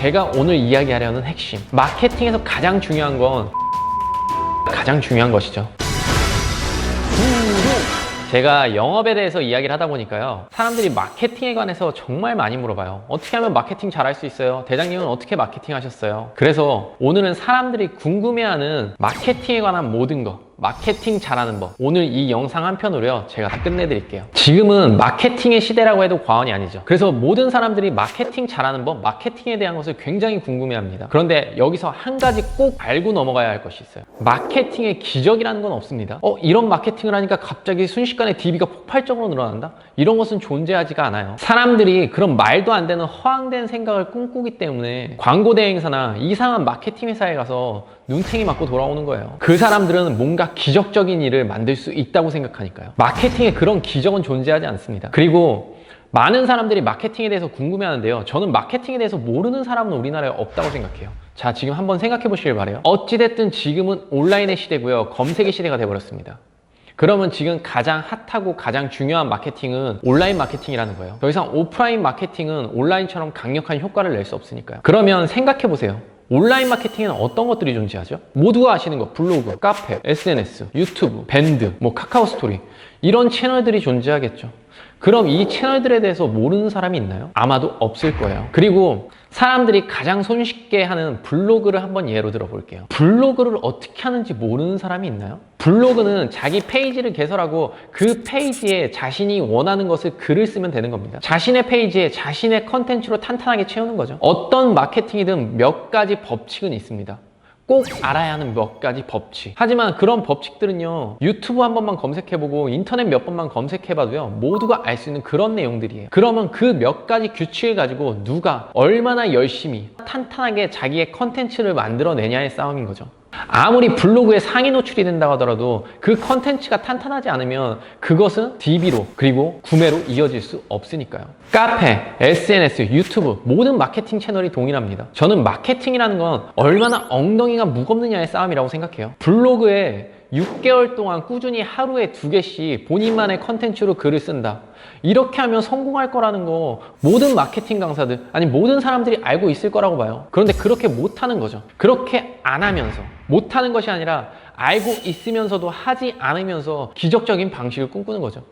제가 오늘 이야기하려는 핵심, 마케팅에서 가장 중요한 것이죠. 제가 영업에 대해서 이야기를 하다 보니까요, 사람들이 마케팅에 관해서 정말 많이 물어봐요. 어떻게 하면 마케팅 잘할 수 있어요? 대장님은 어떻게 마케팅 하셨어요? 그래서 오늘은 사람들이 궁금해하는 마케팅에 관한 모든 것, 마케팅 잘하는 법, 오늘 이 영상 한 편으로요 제가 다 끝내드릴게요. 지금은 마케팅의 시대라고 해도 과언이 아니죠. 그래서 모든 사람들이 마케팅 잘하는 법, 마케팅에 대한 것을 굉장히 궁금해합니다. 그런데 여기서 한 가지 꼭 알고 넘어가야 할 것이 있어요. 마케팅의 기적이라는 건 없습니다. 이런 마케팅을 하니까 갑자기 순식간에 DB가 폭발적으로 늘어난다? 이런 것은 존재하지가 않아요. 사람들이 그런 말도 안 되는 허황된 생각을 꿈꾸기 때문에 광고 대행사나 이상한 마케팅 회사에 가서 눈탱이 맞고 돌아오는 거예요. 그 사람들은 뭔가 기적적인 일을 만들 수 있다고 생각하니까요. 마케팅에 그런 기적은 존재하지 않습니다. 그리고 많은 사람들이 마케팅에 대해서 궁금해하는데요, 저는 마케팅에 대해서 모르는 사람은 우리나라에 없다고 생각해요. 자, 지금 한번 생각해 보시길 바라요. 어찌됐든 지금은 온라인의 시대고요, 검색의 시대가 돼버렸습니다. 그러면 지금 가장 핫하고 가장 중요한 마케팅은 온라인 마케팅이라는 거예요. 더 이상 오프라인 마케팅은 온라인처럼 강력한 효과를 낼 수 없으니까요. 그러면 생각해 보세요. 온라인 마케팅에는 어떤 것들이 존재하죠? 모두가 아시는 거, 블로그, 카페, SNS, 유튜브, 밴드, 카카오 스토리, 이런 채널들이 존재하겠죠. 그럼 이 채널들에 대해서 모르는 사람이 있나요? 아마도 없을 거예요. 그리고 사람들이 가장 손쉽게 하는 블로그를 한번 예로 들어볼게요. 블로그를 어떻게 하는지 모르는 사람이 있나요? 블로그는 자기 페이지를 개설하고 그 페이지에 자신이 원하는 것을 글을 쓰면 되는 겁니다. 자신의 페이지에 자신의 컨텐츠로 탄탄하게 채우는 거죠. 어떤 마케팅이든 몇 가지 법칙은 있습니다. 꼭 알아야 하는 몇 가지 법칙. 하지만 그런 법칙들은요, 유튜브 한 번만 검색해보고 인터넷 몇 번만 검색해봐도요, 모두가 알 수 있는 그런 내용들이에요. 그러면 그 몇 가지 규칙을 가지고 누가 얼마나 열심히 탄탄하게 자기의 컨텐츠를 만들어내냐의 싸움인 거죠. 아무리 블로그에 상위 노출이 된다고 하더라도 그 컨텐츠가 탄탄하지 않으면 그것은 DB로 그리고 구매로 이어질 수 없으니까요. 카페, SNS, 유튜브 모든 마케팅 채널이 동일합니다. 저는 마케팅이라는 건 얼마나 엉덩이가 무겁느냐의 싸움이라고 생각해요. 블로그에 6개월 동안 꾸준히 하루에 2개씩 본인만의 컨텐츠로 글을 쓴다. 이렇게 하면 성공할 거라는 거 모든 마케팅 강사들, 아니 모든 사람들이 알고 있을 거라고 봐요. 그런데 그렇게 못하는 거죠. 그렇게 안 하면서, 못하는 것이 아니라 알고 있으면서도 하지 않으면서 기적적인 방식을 꿈꾸는 거죠.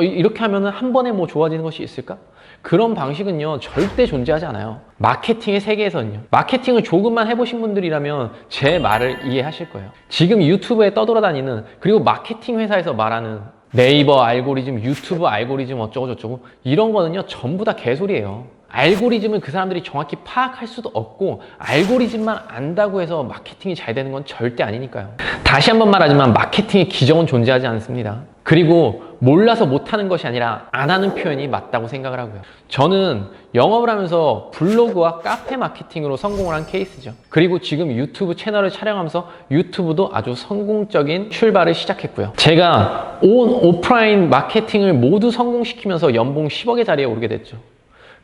이렇게 하면 한 번에 좋아지는 것이 있을까? 그런 방식은요 절대 존재하지 않아요. 마케팅의 세계에서는요, 마케팅을 조금만 해보신 분들이라면 제 말을 이해하실 거예요. 지금 유튜브에 떠돌아다니는, 그리고 마케팅 회사에서 말하는 네이버 알고리즘, 유튜브 알고리즘 어쩌고 저쩌고, 이런 거는요 전부 다 개소리예요. 알고리즘을 그 사람들이 정확히 파악할 수도 없고, 알고리즘만 안다고 해서 마케팅이 잘 되는 건 절대 아니니까요. 다시 한번 말하지만 마케팅의 기적은 존재하지 않습니다. 그리고 몰라서 못하는 것이 아니라 안 하는 표현이 맞다고 생각을 하고요. 저는 영업을 하면서 블로그와 카페 마케팅으로 성공을 한 케이스죠. 그리고 지금 유튜브 채널을 촬영하면서 유튜브도 아주 성공적인 출발을 시작했고요. 제가 오프라인 마케팅을 모두 성공시키면서 연봉 10억의 자리에 오르게 됐죠.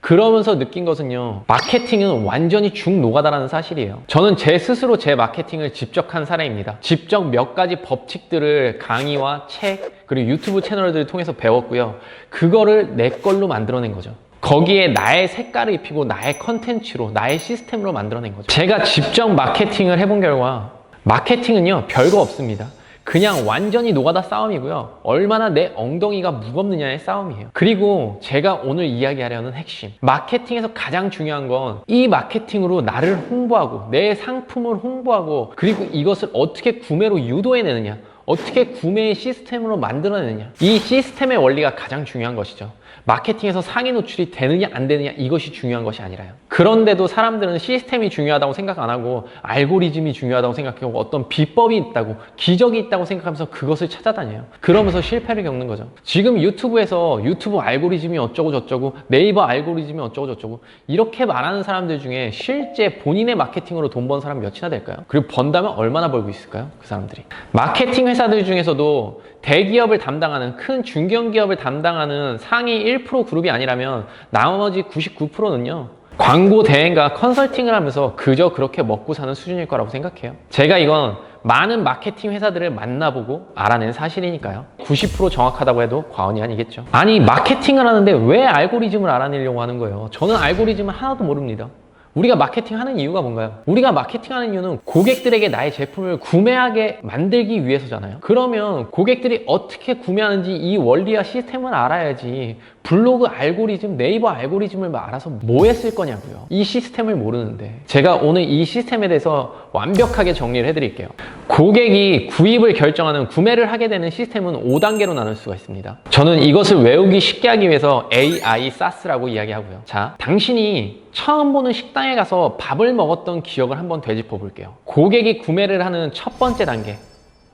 그러면서 느낀 것은요, 마케팅은 완전히 중노가다라는 사실이에요. 저는 제 스스로 제 마케팅을 직접 한 사례입니다. 직접 몇 가지 법칙들을 강의와 책, 그리고 유튜브 채널들을 통해서 배웠고요. 그거를 내 걸로 만들어낸 거죠. 거기에 나의 색깔을 입히고 나의 컨텐츠로, 나의 시스템으로 만들어낸 거죠. 제가 직접 마케팅을 해본 결과, 마케팅은요 별거 없습니다. 그냥 완전히 노가다 싸움이고요. 얼마나 내 엉덩이가 무겁느냐의 싸움이에요. 그리고 제가 오늘 이야기하려는 핵심, 마케팅에서 가장 중요한 건 이 마케팅으로 나를 홍보하고 내 상품을 홍보하고, 그리고 이것을 어떻게 구매로 유도해내느냐, 어떻게 구매의 시스템으로 만들어내느냐, 이 시스템의 원리가 가장 중요한 것이죠. 마케팅에서 상위 노출이 되느냐 안 되느냐 이것이 중요한 것이 아니라요. 그런데도 사람들은 시스템이 중요하다고 생각 안 하고 알고리즘이 중요하다고 생각하고 어떤 비법이 있다고, 기적이 있다고 생각하면서 그것을 찾아다녀요. 그러면서 실패를 겪는 거죠. 지금 유튜브에서 유튜브 알고리즘이 어쩌고 저쩌고, 네이버 알고리즘이 어쩌고 저쩌고 이렇게 말하는 사람들 중에 실제 본인의 마케팅으로 돈 번 사람 몇이나 될까요? 그리고 번다면 얼마나 벌고 있을까요? 그 사람들이. 마케팅 회사들 중에서도 대기업을 담당하는, 큰 중견기업을 담당하는 상위 1% 그룹이 아니라면 나머지 99%는요 광고 대행과 컨설팅을 하면서 그저 그렇게 먹고 사는 수준일 거라고 생각해요. 제가 이건 많은 마케팅 회사들을 만나보고 알아낸 사실이니까요. 90% 정확하다고 해도 과언이 아니겠죠. 아니 마케팅을 하는데 왜 알고리즘을 알아내려고 하는 거예요? 저는 알고리즘을 하나도 모릅니다. 우리가 마케팅하는 이유가 뭔가요? 우리가 마케팅하는 이유는 고객들에게 나의 제품을 구매하게 만들기 위해서잖아요. 그러면 고객들이 어떻게 구매하는지 이 원리와 시스템을 알아야지 블로그 알고리즘, 네이버 알고리즘을 알아서 뭐 했을 거냐고요. 이 시스템을 모르는데. 제가 오늘 이 시스템에 대해서 완벽하게 정리를 해드릴게요. 고객이 구입을 결정하는, 구매를 하게 되는 시스템은 5단계로 나눌 수가 있습니다. 저는 이것을 외우기 쉽게 하기 위해서 AI, SaaS라고 이야기하고요. 자, 당신이 처음 보는 식당에 가서 밥을 먹었던 기억을 한번 되짚어 볼게요. 고객이 구매를 하는 첫 번째 단계,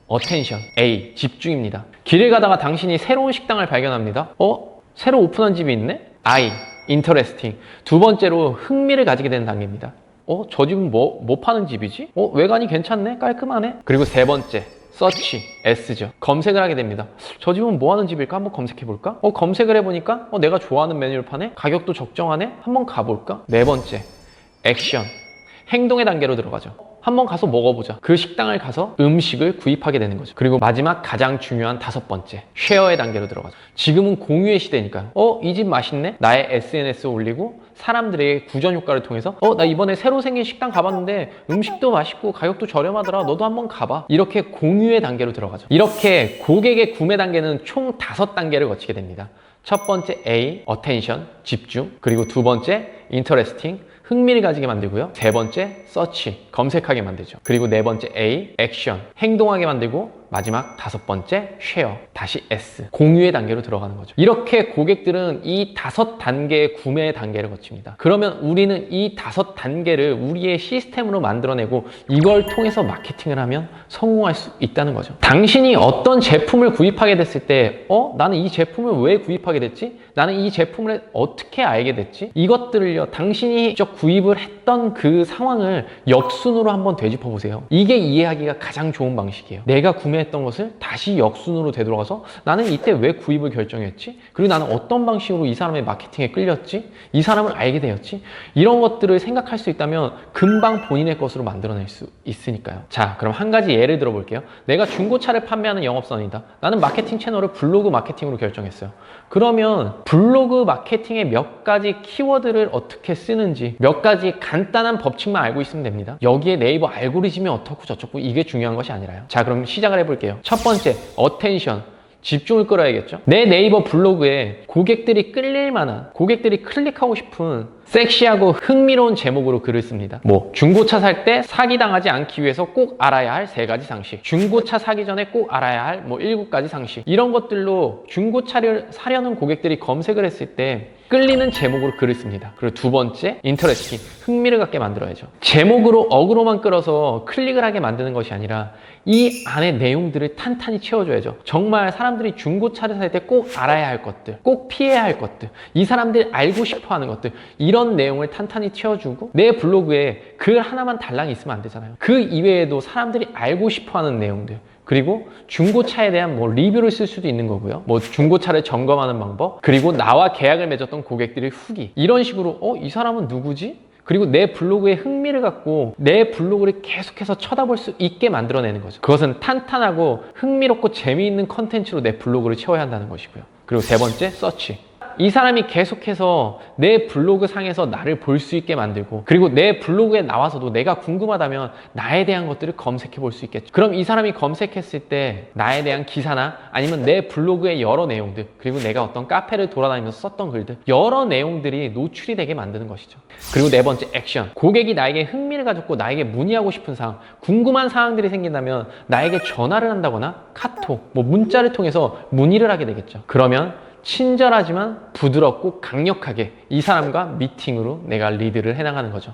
어텐션, A, 집중입니다. 길을 가다가 당신이 새로운 식당을 발견합니다. 새로 오픈한 집이 있네? I, interesting. 두 번째로 흥미를 가지게 되는 단계입니다. 저 집은 뭐 파는 집이지? 외관이 괜찮네? 깔끔하네? 그리고 세 번째, search, S죠. 검색을 하게 됩니다. 저 집은 뭐 하는 집일까? 한번 검색해볼까? 검색을 해보니까 내가 좋아하는 메뉴를 파네? 가격도 적정하네? 한번 가볼까? 네 번째, 액션, 행동의 단계로 들어가죠. 한번 가서 먹어보자. 그 식당을 가서 음식을 구입하게 되는 거죠. 그리고 마지막 가장 중요한 다섯 번째, 쉐어의 단계로 들어가죠. 지금은 공유의 시대니까요. 이 집 맛있네? 나의 SNS에 올리고 사람들에게 구전 효과를 통해서 나 이번에 새로 생긴 식당 가봤는데 음식도 맛있고 가격도 저렴하더라. 너도 한번 가봐. 이렇게 공유의 단계로 들어가죠. 이렇게 고객의 구매 단계는 총 5단계를 거치게 됩니다. 첫 번째 A, attention, 집중. 그리고 두 번째, interesting, 흥미를 가지게 만들고요. 세 번째, search, 검색하게 만들죠. 그리고 네 번째 A, action, 행동하게 만들고 마지막 다섯 번째, share, 다시 S, 공유의 단계로 들어가는 거죠. 이렇게 고객들은 이 5단계의 구매 단계를 거칩니다. 그러면 우리는 이 5단계를 우리의 시스템으로 만들어내고 이걸 통해서 마케팅을 하면 성공할 수 있다는 거죠. 당신이 어떤 제품을 구입하게 됐을 때 나는 이 제품을 왜 구입하게 됐지? 나는 이 제품을 어떻게 알게 됐지? 이것들을요, 당신이 직접 구입을 했던 그 상황을 역순으로 한번 되짚어 보세요. 이게 이해하기가 가장 좋은 방식이에요. 내가 구매했던 것을 다시 역순으로 되돌아가서 나는 이때 왜 구입을 결정했지? 그리고 나는 어떤 방식으로 이 사람의 마케팅에 끌렸지? 이 사람을 알게 되었지? 이런 것들을 생각할 수 있다면 금방 본인의 것으로 만들어낼 수 있으니까요. 자, 그럼 한 가지 예를 들어 볼게요. 내가 중고차를 판매하는 영업사원이다. 나는 마케팅 채널을 블로그 마케팅으로 결정했어요. 그러면 블로그 마케팅의 몇 가지 키워드를 어떻게 쓰는지, 몇 가지 간단한 법칙만 알고 있으면 됩니다. 여기에 네이버 알고리즘이 어떻고 저쩌고 이게 중요한 것이 아니라요. 자, 그럼 시작을 해볼게요. 첫 번째, attention, 집중을 끌어야겠죠. 내 네이버 블로그에 고객들이 끌릴 만한, 고객들이 클릭하고 싶은 섹시하고 흥미로운 제목으로 글을 씁니다. 중고차 살 때 사기당하지 않기 위해서 꼭 알아야 할 3가지 상식, 중고차 사기 전에 꼭 알아야 할 7가지 상식, 이런 것들로 중고차를 사려는 고객들이 검색을 했을 때 끌리는 제목으로 글을 씁니다. 그리고 두 번째, 인터레스팅, 흥미를 갖게 만들어야죠. 제목으로 어그로만 끌어서 클릭을 하게 만드는 것이 아니라 이 안에 내용들을 탄탄히 채워줘야죠. 정말 사람들이 중고차를 살 때 꼭 알아야 할 것들, 꼭 피해야 할 것들, 이 사람들이 알고 싶어하는 것들, 이런 내용을 탄탄히 채워주고 내 블로그에 글 하나만 달랑이 있으면 안 되잖아요. 그 이외에도 사람들이 알고 싶어하는 내용들, 그리고 중고차에 대한 리뷰를 쓸 수도 있는 거고요. 중고차를 점검하는 방법, 그리고 나와 계약을 맺었던 고객들의 후기, 이런 식으로 이 사람은 누구지? 그리고 내 블로그에 흥미를 갖고 내 블로그를 계속해서 쳐다볼 수 있게 만들어내는 거죠. 그것은 탄탄하고 흥미롭고 재미있는 컨텐츠로 내 블로그를 채워야 한다는 것이고요. 그리고 세 번째, 서치. 이 사람이 계속해서 내 블로그 상에서 나를 볼 수 있게 만들고, 그리고 내 블로그에 나와서도 내가 궁금하다면 나에 대한 것들을 검색해 볼 수 있겠죠. 그럼 이 사람이 검색했을 때 나에 대한 기사나 아니면 내 블로그의 여러 내용들, 그리고 내가 어떤 카페를 돌아다니면서 썼던 글들, 여러 내용들이 노출이 되게 만드는 것이죠. 그리고 네 번째, 액션. 고객이 나에게 흥미를 가졌고 나에게 문의하고 싶은 사항, 궁금한 사항들이 생긴다면 나에게 전화를 한다거나 카톡, 문자를 통해서 문의를 하게 되겠죠. 그러면 친절하지만 부드럽고 강력하게 이 사람과 미팅으로 내가 리드를 해나가는 거죠.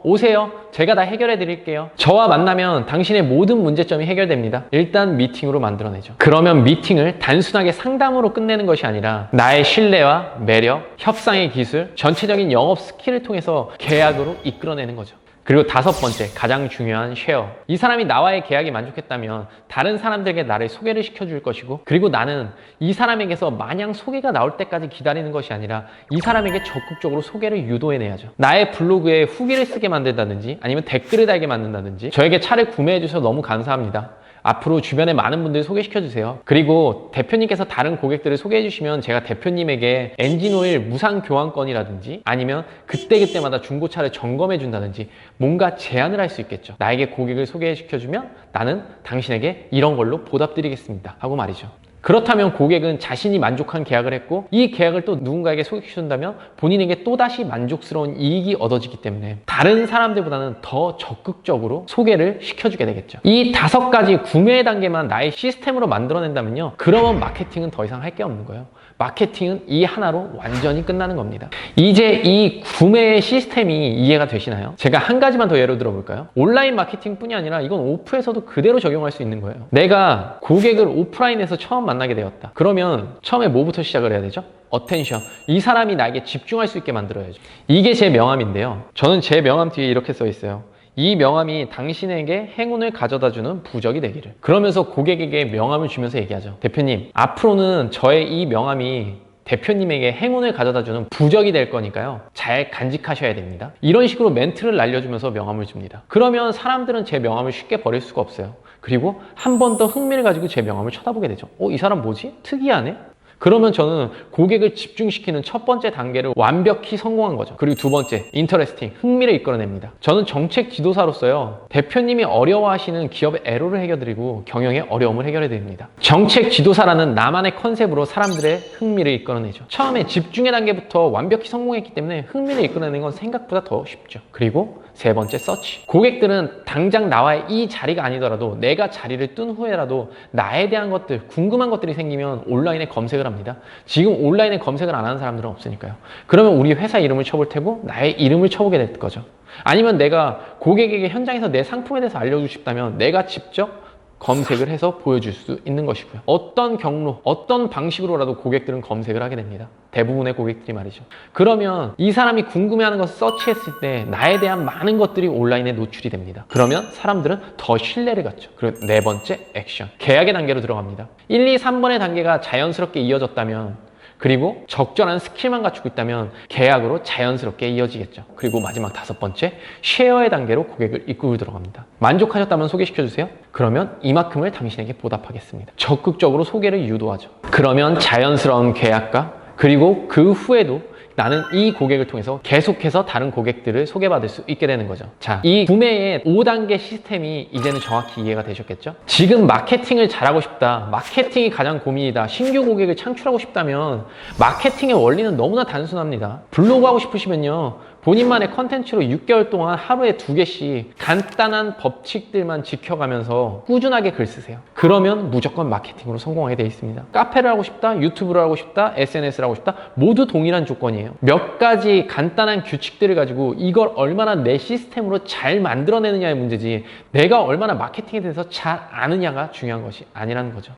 오세요. 제가 다 해결해 드릴게요. 저와 만나면 당신의 모든 문제점이 해결됩니다. 일단 미팅으로 만들어내죠. 그러면 미팅을 단순하게 상담으로 끝내는 것이 아니라 나의 신뢰와 매력, 협상의 기술, 전체적인 영업 스킬을 통해서 계약으로 이끌어내는 거죠. 그리고 다섯 번째, 가장 중요한 쉐어. 이 사람이 나와의 계약이 만족했다면 다른 사람들에게 나를 소개를 시켜줄 것이고, 그리고 나는 이 사람에게서 마냥 소개가 나올 때까지 기다리는 것이 아니라 이 사람에게 적극적으로 소개를 유도해내야죠. 나의 블로그에 후기를 쓰게 만든다든지 아니면 댓글을 달게 만든다든지, 저에게 차를 구매해 주셔서 너무 감사합니다. 앞으로 주변에 많은 분들 소개시켜 주세요. 그리고 대표님께서 다른 고객들을 소개해 주시면 제가 대표님에게 엔진오일 무상 교환권이라든지 아니면 그때그때마다 중고차를 점검해 준다든지 뭔가 제안을 할 수 있겠죠. 나에게 고객을 소개시켜 주면 나는 당신에게 이런 걸로 보답드리겠습니다 하고 말이죠. 그렇다면 고객은 자신이 만족한 계약을 했고 이 계약을 또 누군가에게 소개시켜준다면 본인에게 또다시 만족스러운 이익이 얻어지기 때문에 다른 사람들보다는 더 적극적으로 소개를 시켜주게 되겠죠. 이 5가지 구매 단계만 나의 시스템으로 만들어낸다면요, 그러면 마케팅은 더 이상 할 게 없는 거예요. 마케팅은 이 하나로 완전히 끝나는 겁니다. 이제 이 구매의 시스템이 이해가 되시나요? 제가 한 가지만 더 예로 들어볼까요? 온라인 마케팅뿐이 아니라 이건 오프에서도 그대로 적용할 수 있는 거예요. 내가 고객을 오프라인에서 처음 만나게 되었다. 그러면 처음에 뭐부터 시작을 해야 되죠? 어텐션. 이 사람이 나에게 집중할 수 있게 만들어야죠. 이게 제 명함인데요. 저는 제 명함 뒤에 이렇게 써 있어요. 이 명함이 당신에게 행운을 가져다주는 부적이 되기를. 그러면서 고객에게 명함을 주면서 얘기하죠. 대표님, 앞으로는 저의 이 명함이 대표님에게 행운을 가져다주는 부적이 될 거니까요, 잘 간직하셔야 됩니다. 이런 식으로 멘트를 날려주면서 명함을 줍니다. 그러면 사람들은 제 명함을 쉽게 버릴 수가 없어요. 그리고 한 번 더 흥미를 가지고 제 명함을 쳐다보게 되죠. 이 사람 뭐지? 특이하네? 그러면 저는 고객을 집중시키는 첫 번째 단계를 완벽히 성공한 거죠. 그리고 두 번째, 인터레스팅, 흥미를 이끌어냅니다. 저는 정책 지도사로서요, 대표님이 어려워하시는 기업의 애로를 해결드리고 경영의 어려움을 해결해드립니다. 정책 지도사라는 나만의 컨셉으로 사람들의 흥미를 이끌어내죠. 처음에 집중의 단계부터 완벽히 성공했기 때문에 흥미를 이끌어내는 건 생각보다 더 쉽죠. 그리고 세 번째, 서치. 고객들은 당장 나와의 이 자리가 아니더라도 내가 자리를 뜬 후에라도 나에 대한 것들, 궁금한 것들이 생기면 온라인에 검색을 합니다. 지금 온라인에 검색을 안 하는 사람들은 없으니까요. 그러면 우리 회사 이름을 쳐볼 테고 나의 이름을 쳐보게 될 거죠. 아니면 내가 고객에게 현장에서 내 상품에 대해서 알려주고 싶다면 내가 직접 검색을 해서 보여줄 수 있는 것이고요. 어떤 경로, 어떤 방식으로라도 고객들은 검색을 하게 됩니다. 대부분의 고객들이 말이죠. 그러면 이 사람이 궁금해하는 것을 서치했을 때 나에 대한 많은 것들이 온라인에 노출이 됩니다. 그러면 사람들은 더 신뢰를 갖죠. 그리고 네 번째, 액션. 계약의 단계로 들어갑니다. 1, 2, 3번의 단계가 자연스럽게 이어졌다면, 그리고 적절한 스킬만 갖추고 있다면 계약으로 자연스럽게 이어지겠죠. 그리고 마지막 5번째, 쉐어의 단계로 고객을 이끌고 들어갑니다. 만족하셨다면 소개시켜주세요. 그러면 이만큼을 당신에게 보답하겠습니다. 적극적으로 소개를 유도하죠. 그러면 자연스러운 계약과 그리고 그 후에도 나는 이 고객을 통해서 계속해서 다른 고객들을 소개받을 수 있게 되는 거죠. 자, 이 구매의 5단계 시스템이 이제는 정확히 이해가 되셨겠죠? 지금 마케팅을 잘하고 싶다, 마케팅이 가장 고민이다, 신규 고객을 창출하고 싶다면 마케팅의 원리는 너무나 단순합니다. 블로그 하고 싶으시면요, 본인만의 컨텐츠로 6개월 동안 하루에 2개씩 간단한 법칙들만 지켜가면서 꾸준하게 글 쓰세요. 그러면 무조건 마케팅으로 성공하게 되어 있습니다. 카페를 하고 싶다, 유튜브를 하고 싶다, SNS를 하고 싶다, 모두 동일한 조건이에요. 몇 가지 간단한 규칙들을 가지고 이걸 얼마나 내 시스템으로 잘 만들어내느냐의 문제지 내가 얼마나 마케팅에 대해서 잘 아느냐가 중요한 것이 아니라는 거죠.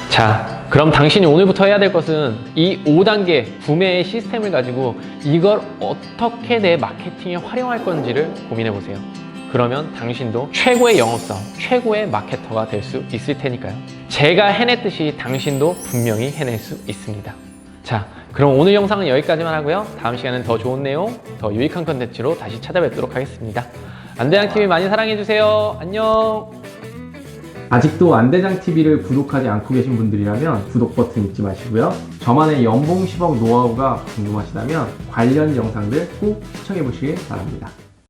자, 그럼 당신이 오늘부터 해야 될 것은 이 5단계 구매의 시스템을 가지고 이걸 어떻게 내 마케팅에 활용할 건지를 고민해 보세요. 그러면 당신도 최고의 영업사원, 최고의 마케터가 될 수 있을 테니까요. 제가 해냈듯이 당신도 분명히 해낼 수 있습니다. 자, 그럼 오늘 영상은 여기까지만 하고요. 다음 시간엔 더 좋은 내용, 더 유익한 컨텐츠로 다시 찾아뵙도록 하겠습니다. 안대장TV 많이 사랑해주세요. 안녕. 아직도 안대장TV를 구독하지 않고 계신 분들이라면 구독 버튼 잊지 마시고요. 저만의 연봉 10억 노하우가 궁금하시다면 관련 영상들 꼭 시청해 보시길 바랍니다.